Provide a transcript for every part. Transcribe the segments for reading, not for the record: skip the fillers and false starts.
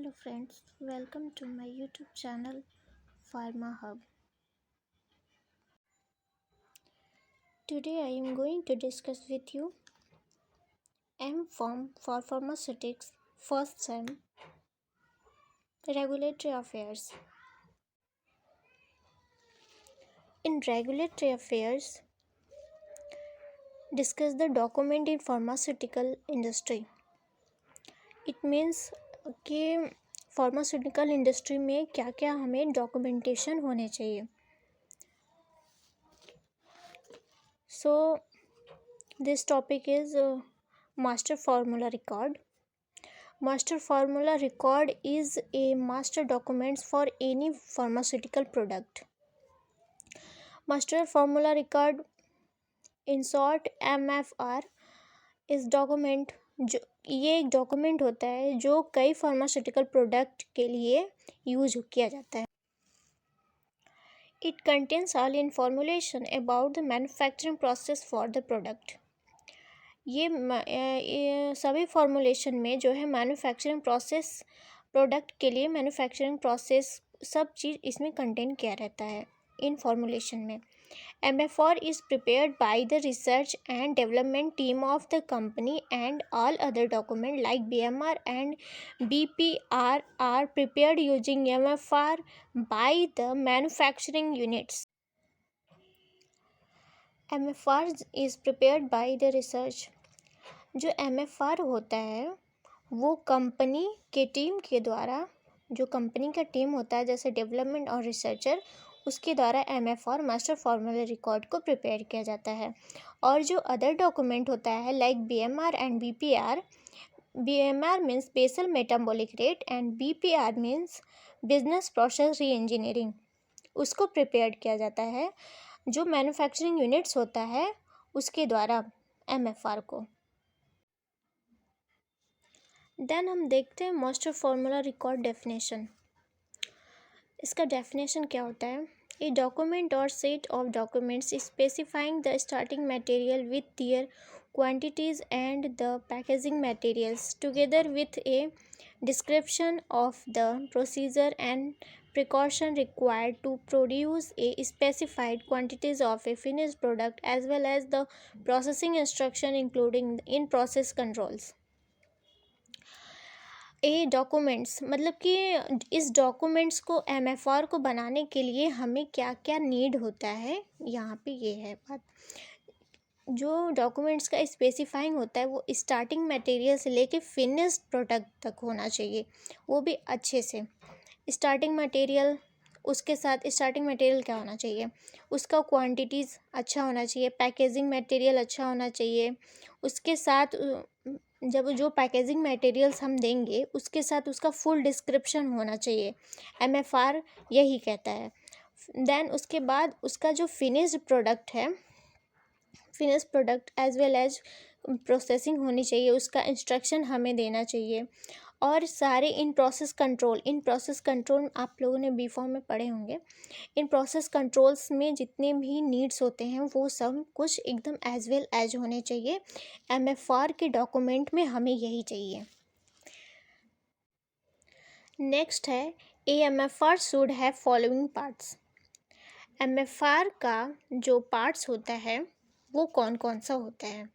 Hello friends, welcome to my YouTube channel Pharma Hub. Today I am going to discuss with you M.Pharm for Pharmaceutics First Sem Regulatory Affairs. In regulatory affairs, discuss the document in pharmaceutical industry. It means कि pharmaceutical industry में क्या क्या हमें documentation होने चाहिए. So this topic is master formula record. Master formula record is a master documents for any pharmaceutical product. Master formula record in short MFR इस document जो ये एक डॉक्यूमेंट होता है जो कई फार्मास्यूटिकल प्रोडक्ट के लिए यूज किया जाता है. It contains all in formulation about the manufacturing process for the product. ये सभी फॉर्मुलेशन में जो है मैन्युफैक्चरिंग प्रोसेस प्रोडक्ट के लिए मैन्युफैक्चरिंग प्रोसेस सब चीज़ इसमें कंटेन किया रहता है इन फॉर्मुलेशन में. MFR is prepared by the research and development team of the company and all other documents like BMR and BPR are prepared using MFR by the manufacturing units. MFR is prepared by the research. जो MFR होता है वो company के team के द्वारा, जो company का team होता है जैसे डेवलपमेंट और रिसर्चर, उसके द्वारा MFR मास्टर फॉर्मूला रिकॉर्ड को प्रिपेयर किया जाता है. और जो अदर डॉक्यूमेंट होता है like BMR and BPR, BMR means basal metabolic rate and BPR means business process re engineering, उसको प्रिपेयर किया जाता है जो मैन्युफैक्चरिंग यूनिट्स होता है उसके द्वारा MFR को. देन हम देखते हैं मास्टर फॉर्मूला रिकॉर्ड डेफिनेशन. इसका डेफिनेशन क्या होता है? ए डॉक्यूमेंट और set of documents specifying the starting material with their quantities and the packaging materials together with a description of the procedure and precaution required to produce a specified quantities of a finished product as well as the processing instruction including in process controls. A documents मतलब कि इस documents को MFR को बनाने के लिए हमें क्या क्या नीड होता है, यहाँ पे ये है बात. जो डॉक्यूमेंट्स का स्पेसिफाइंग होता है वो स्टार्टिंग मटेरियल से लेके फिनिश्ड प्रोडक्ट तक होना चाहिए, वो भी अच्छे से. स्टार्टिंग मटेरियल, उसके साथ स्टार्टिंग मटेरियल क्या होना चाहिए, उसका क्वांटिटीज़ अच्छा होना चाहिए, पैकेजिंग मटेरियल अच्छा होना चाहिए. उसके साथ जब जो पैकेजिंग मटेरियल्स हम देंगे उसके साथ उसका फुल डिस्क्रिप्शन होना चाहिए, MFR यही कहता है. देन उसके बाद उसका जो फिनिश्ड प्रोडक्ट है, finished product as well as processing होनी चाहिए, उसका इंस्ट्रक्शन हमें देना चाहिए. और सारे इन प्रोसेस कंट्रोल आप लोगों ने B फॉर्म में पढ़े होंगे. इन प्रोसेस कंट्रोल्स में जितने भी नीड्स होते हैं वो सब कुछ एकदम एज वेल एज होने चाहिए. MFR के डॉक्यूमेंट में हमें यही चाहिए. नेक्स्ट है MFR should have following parts. MFR का जो पार्ट्स होता है वो कौन कौन सा होता है?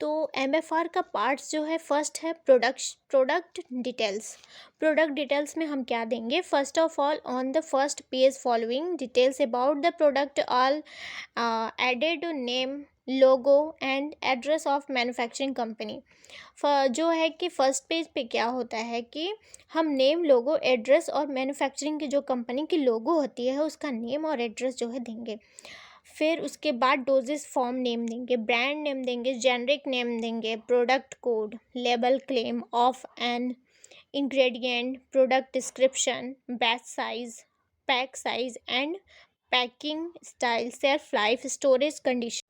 तो MFR का पार्ट्स जो है, फर्स्ट है प्रोडक्ट डिटेल्स. प्रोडक्ट डिटेल्स में हम क्या देंगे? First of all on the first page following details about the product all added name, logo and address of manufacturing company. जो है कि फर्स्ट पेज पे क्या होता है कि हम नेम, लोगो, एड्रेस और मैन्युफैक्चरिंग की जो कंपनी की लोगो होती है उसका नेम और एड्रेस जो है देंगे. फिर उसके बाद डोजेस फॉर्म नेम देंगे, ब्रांड नेम देंगे, जेनरिक नेम देंगे, product code, label claim of an ingredient, product description, batch size, pack size and packing style, self life, storage condition.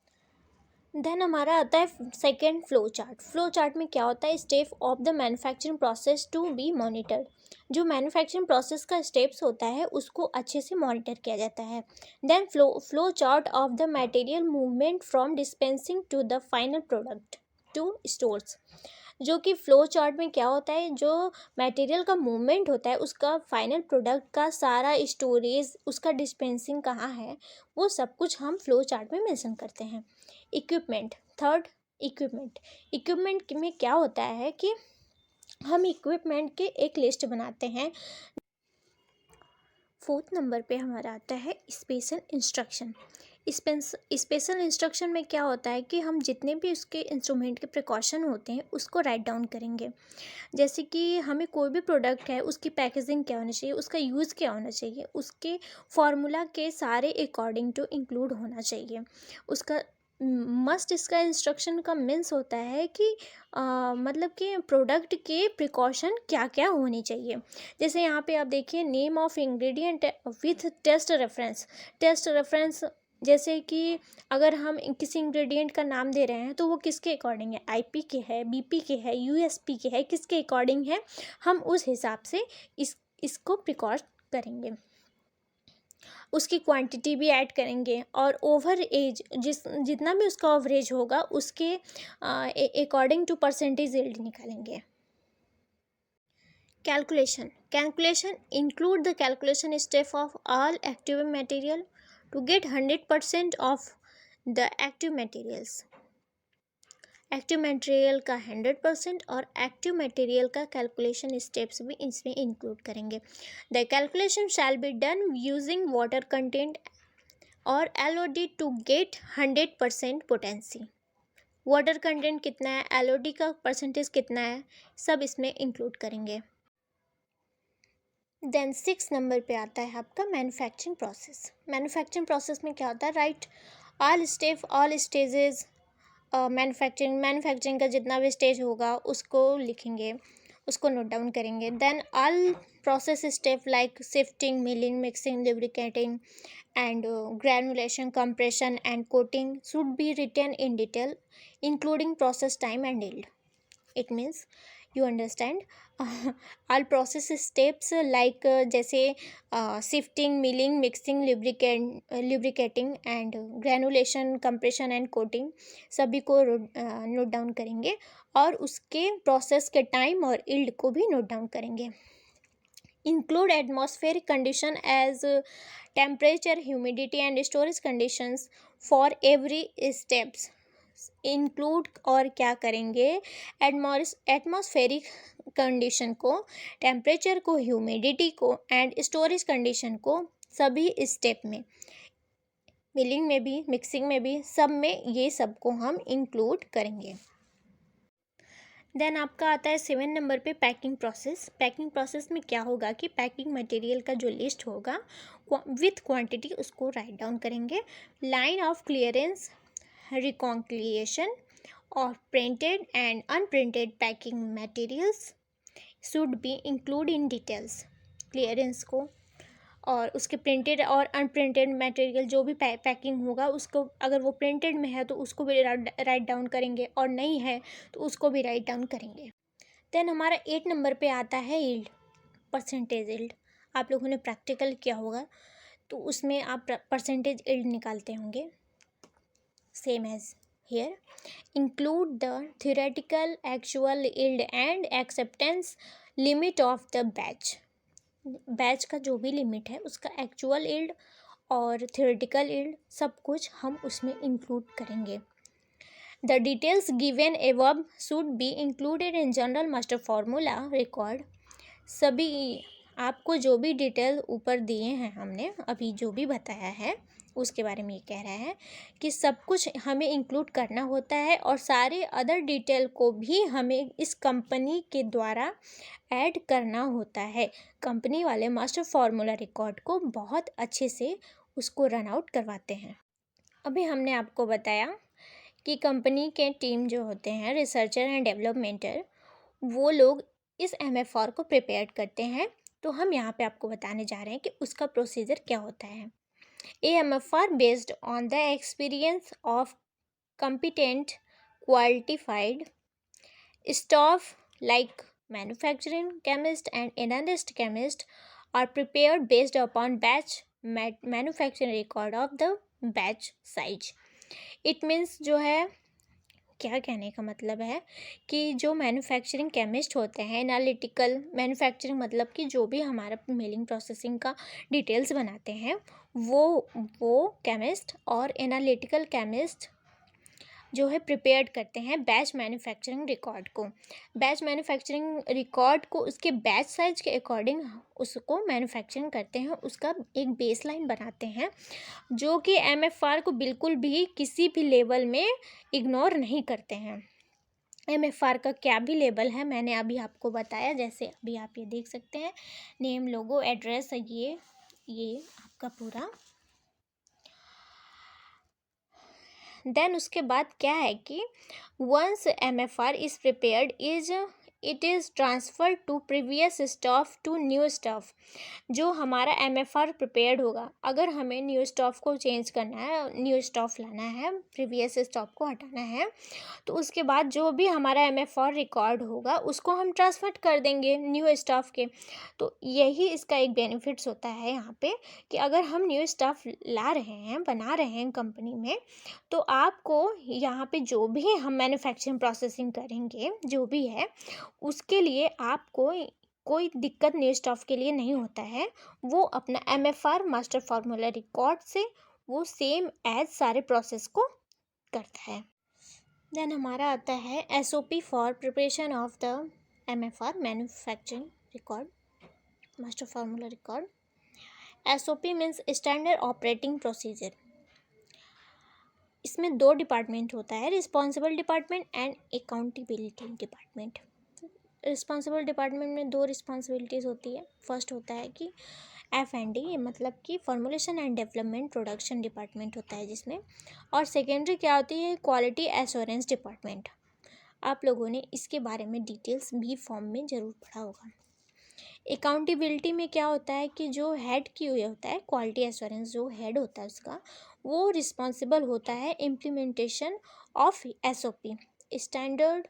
Then हमारा आता है second flow chart. Flow chart में क्या होता है? Step of the manufacturing process to be monitored. जो manufacturing process का steps होता है उसको अच्छे से मॉनिटर किया जाता है. Then flow chart of the material movement from dispensing to the final product to stores. जो कि फ्लो चार्ट में क्या होता है, जो मटेरियल का मूवमेंट होता है उसका फाइनल प्रोडक्ट का सारा स्टोरेज, उसका डिस्पेंसिंग कहाँ है, वो सब कुछ हम फ्लो चार्ट में मेंशन करते हैं। Equipment, third equipment. इक्विपमेंट में क्या होता है कि हम इक्विपमेंट के एक लिस्ट बनाते हैं। फोर्थ नंबर पे हमारा आता है स्पेशल इंस्ट्रक्शन। स्पेशल इंस्ट्रक्शन में क्या होता है कि हम जितने भी उसके इंस्ट्रूमेंट के प्रिकॉशन होते हैं उसको राइट डाउन करेंगे। जैसे कि हमें कोई भी प्रोडक्ट है उसकी पैकेजिंग क्या होना चाहिए, उसका यूज़ क्या होना चाहिए, उसके फार्मूला के सारे अकॉर्डिंग टू इंक्लूड होना चाहिए। उसका मस्ट, इसका इंस्ट्रक्शन का मीन्स होता है कि मतलब कि प्रोडक्ट के प्रिकॉशन क्या क्या होने चाहिए। जैसे यहाँ पे आप देखिए, name of ingredient with test reference. Test reference जैसे कि अगर हम किसी इंग्रेडिएंट का नाम दे रहे हैं तो वो किसके अकॉर्डिंग है, आईपी के है, बीपी के है, यूएसपी के है, किसके अकॉर्डिंग है, हम उस हिसाब से इसको प्रिकॉश करेंगे। उसकी क्वांटिटी भी ऐड करेंगे और ओवर एज जितना भी उसका ओवरेज होगा उसके अकॉर्डिंग टू परसेंटेज यील्ड निकालेंगे। Calculation include the calculation step of all active material to get 100% of the active materials. Active material का 100% और एक्टिव मटेरियल का कैलकुलेशन स्टेप्स भी इसमें इंक्लूड करेंगे। The calculation shall be done using water content और LOD to get 100% पोटेंसी। Water content कितना है, LOD का परसेंटेज कितना है, सब इसमें इंक्लूड करेंगे। देन 6 नंबर पे आता है आपका मैन्युफैक्चरिंग प्रोसेस। मैन्युफैक्चरिंग प्रोसेस में क्या होता है, right all step all stages. Manufacturing का जितना भी स्टेज होगा उसको लिखेंगे, उसको नोट डाउन करेंगे। Then all process step like shifting, milling, mixing, lubricating and granulation, compression and coating should be written in detail, including process time and yield. It means you understand all process steps like जैसे shifting, milling, mixing, lubricating and granulation, compression and coating सभी को note down करेंगे और उसके process के time और yield को भी नोट डाउन करेंगे। Include atmospheric condition as temperature, humidity and storage conditions for every steps. Include और क्या करेंगे, एटमॉस्फेरिक कंडीशन को, टेम्परेचर को, ह्यूमिडिटी को एंड स्टोरेज कंडीशन को सभी स्टेप में, मिलिंग में भी, मिक्सिंग में भी, सब में ये सब को हम इंक्लूड करेंगे। देन आपका आता है 7 नंबर पे पैकिंग प्रोसेस। पैकिंग प्रोसेस में क्या होगा कि पैकिंग मटेरियल का जो लिस्ट होगा विथ क्वांटिटी उसको राइट डाउन करेंगे। Line of clearance, reconciliation of printed and unprinted packing materials should be included in details. Clearance को और उसके प्रिंटेड और अनप्रिंटेड मटेरियल जो भी पैकिंग होगा उसको, अगर वो प्रिंटेड में है तो उसको भी राइट डाउन करेंगे और नहीं है तो उसको भी राइट डाउन करेंगे। देन हमारा 8 नंबर पे आता है यील्ड, परसेंटेज यील्ड। आप लोगों ने प्रैक्टिकल किया होगा तो उसमें आप परसेंटेज यील्ड निकालते होंगे। Same as here, include the theoretical, actual yield and acceptance limit of the batch का जो भी लिमिट है उसका एक्चुअल यील्ड और थियोरेटिकल यील्ड सब कुछ हम उसमें इंक्लूड करेंगे। The details given above should be included in general master formula record. सभी आपको जो भी डिटेल ऊपर दिए हैं हमने अभी जो भी बताया है उसके बारे में ये कह रहा है कि सब कुछ हमें इंक्लूड करना होता है और सारे अदर डिटेल को भी हमें इस कंपनी के द्वारा ऐड करना होता है। कंपनी वाले मास्टर फार्मूला रिकॉर्ड को बहुत अच्छे से उसको रन आउट करवाते हैं। अभी हमने आपको बताया कि कंपनी के टीम जो होते हैं, रिसर्चर एंड डेवलपमेंटर, वो लोग इस MFR को प्रिपेयर करते हैं। तो हम यहाँ पे आपको बताने जा रहे हैं कि उसका प्रोसीजर क्या होता है। MFR based on the experience of competent, qualified staff like manufacturing chemist and analyst chemist are prepared based upon batch manufacturing record of the batch size. It means जो है क्या कहने का मतलब है कि जो मैन्युफैक्चरिंग केमिस्ट होते हैं, एनालिटिकल मैन्युफैक्चरिंग मतलब कि जो भी हमारा मिलिंग प्रोसेसिंग का डिटेल्स बनाते हैं, वो केमिस्ट और एनालिटिकल केमिस्ट जो है प्रिपेयर्ड करते हैं बैच मैन्युफैक्चरिंग रिकॉर्ड को। बैच मैन्युफैक्चरिंग रिकॉर्ड को उसके बैच साइज के अकॉर्डिंग उसको मैन्युफैक्चरिंग करते हैं, उसका एक बेसलाइन बनाते हैं, जो कि एमएफआर को बिल्कुल भी किसी भी लेवल में इग्नोर नहीं करते हैं। एमएफआर का क्या भी लेवल है मैंने अभी आपको बताया, जैसे अभी आप ये देख सकते हैं, नेम, लोगो, एड्रेस, ये आपका पूरा। देन उसके बाद क्या है कि once MFR is prepared it is transfer to previous staff to new staff. जो हमारा एमएफआर प्रिपेयर्ड होगा, अगर हमें न्यू स्टॉफ को चेंज करना है, न्यू स्टॉफ लाना है, प्रीवियस स्टॉफ को हटाना है, तो उसके बाद जो भी हमारा एमएफआर रिकॉर्ड होगा उसको हम ट्रांसफर कर देंगे न्यू स्टॉफ के। तो यही इसका एक बेनिफिट्स होता है यहाँ पे कि अगर हम न्यू स्टॉफ ला रहे हैं, बना रहे हैं कंपनी में, तो आपको यहाँ पे जो भी हम मैन्युफैक्चरिंग प्रोसेसिंग करेंगे जो भी है, उसके लिए आपको कोई दिक्कत न्यू स्टॉफ के लिए नहीं होता है। वो अपना एमएफआर मास्टर फार्मूला रिकॉर्ड से वो सेम एज सारे प्रोसेस को करता है। देन हमारा आता है SOP for preparation of the MFR manufacturing record master formula record. SOP means standard operating procedure. इसमें 2 डिपार्टमेंट होता है, responsible department and accountability department. Responsible department में 2 रिस्पॉन्सिबिलिटीज़ होती है। फर्स्ट होता है कि F&D मतलब कि formulation and development production department होता है जिसमें, और सेकेंडरी क्या होती है, क्वालिटी एश्योरेंस डिपार्टमेंट। आप लोगों ने इसके बारे में डिटेल्स भी फॉर्म में ज़रूर पढ़ा होगा। अकाउंटेबिलिटी में क्या होता है कि जो हेड की हुई होता है, क्वालिटी एश्योरेंस जो हेड होता है उसका, वो रिस्पॉन्सिबल होता है implementation of SOP standard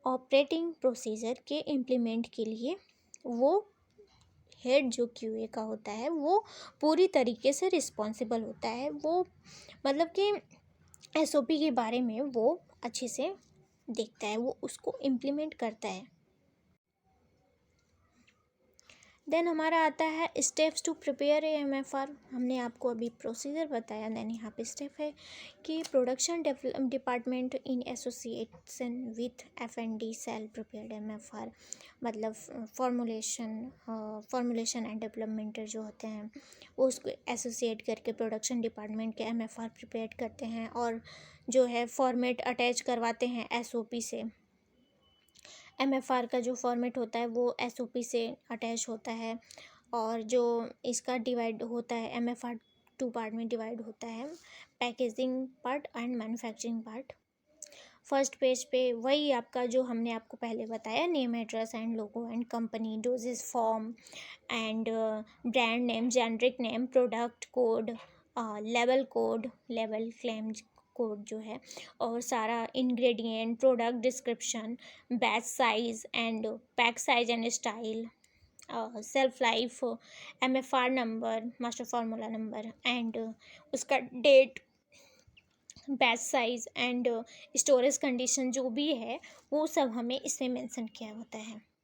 operating procedure के इम्प्लीमेंट के लिए। वो हेड जो क्यूए का होता है वो पूरी तरीके से रिस्पॉन्सिबल होता है, वो मतलब कि एसओपी के बारे में वो अच्छे से देखता है, वो उसको इम्प्लीमेंट करता है। देन हमारा आता है steps to prepare a MFR. हमने आपको अभी प्रोसीजर बताया, देन यहाँ पे स्टेप है कि production department in association with F&D cell prepared MFR, मतलब फॉर्मुलेशन एंड डेवलपमेंट जो होते हैं वो उसको एसोसिएट करके प्रोडक्शन डिपार्टमेंट के एमएफआर प्रिपेयर करते हैं, और जो है फॉर्मेट अटैच करवाते हैं एसओपी से। एमएफआर का जो फॉर्मेट होता है वो एसओपी से अटैच होता है, और जो इसका डिवाइड होता है एमएफआर 2 पार्ट में डिवाइड होता है, packaging part and manufacturing part. First page पे वही आपका जो हमने आपको पहले बताया, name, address and logo and company, dosage form and brand name, generic name, product code, लेवल क्लेम कोड जो है, और सारा ingredient, product description, batch size and pack size and style, self life, MFR number, master formula number and उसका date, batch size and storage condition जो भी है वो सब हमें इसमें मेंशन किया होता है।